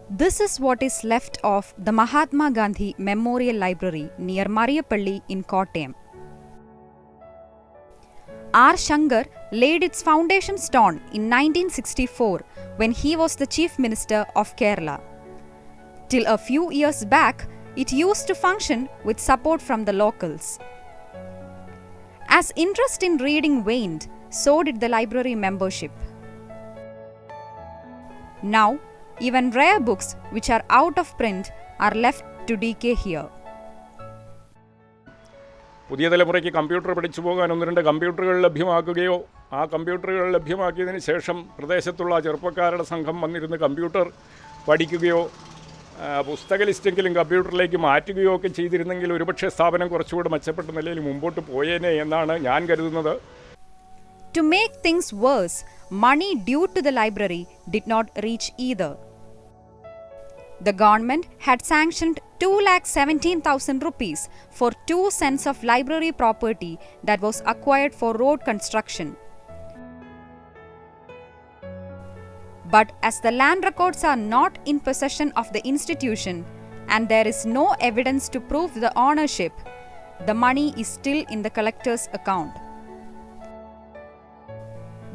This is what is left of the Mahatma Gandhi Memorial Library near Mariapally in Kottayam. R. Shankar laid its foundation stone in 1964 when he was the Chief Minister of Kerala. Till a few years back, it used to function with support from the locals. As interest in reading waned, so did the library membership. Now, even rare books which are out of print are left to decay here. പുതിയ തലമുറയ്ക്ക് computer പഠിച്ചു പോകാൻ ഒന്ന് രണ്ട് കമ്പ്യൂട്ടറുകൾ ലഭ്യമാക്കുകയോ ആ കമ്പ്യൂട്ടറുകൾ ലഭ്യമാക്കിയതിന് ശേഷം പ്രദേശത്തുള്ള ചെറുപ്പക്കാരുടെ സംഘം വന്നിരുന്ന് കമ്പ്യൂട്ടർ പഠിക്കുകയോ പുസ്തക ലിസ്റ്റെങ്കിലും കമ്പ്യൂട്ടറിലേക്ക് മാറ്റുകയോ ഒക്കെ ചെയ്തിരുന്നെങ്കിൽ ഒരുപക്ഷെ സ്ഥാപനം കുറച്ചുകൂടി മെച്ചപ്പെട്ട നിലയിൽ മുമ്പോട്ട് പോയേനെ എന്നാണ് ഞാൻ കരുതുന്നത്. To make things worse, money due to the library did not reach either. The government had sanctioned 2,17,000 rupees for 2 cents of library property that was acquired for road construction. But as the land records are not in possession of the institution and there is no evidence to prove the ownership, the money is still in the collector's account.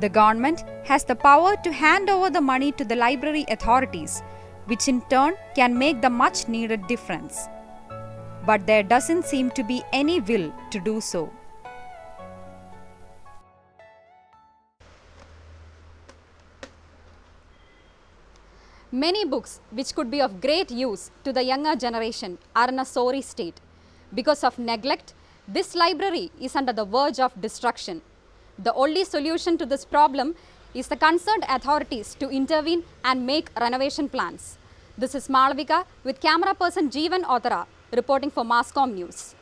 The government has the power to hand over the money to the library authorities, which in turn can make the much needed difference. But there doesn't seem to be any will to do so. Many books which could be of great use to the younger generation are in a sorry state. Because of neglect, this library is under the verge of destruction. The only solution to this problem is the concerned authorities to intervene and make renovation plans. This is Malavika with camera person Jeevan Othara reporting for Masscom News.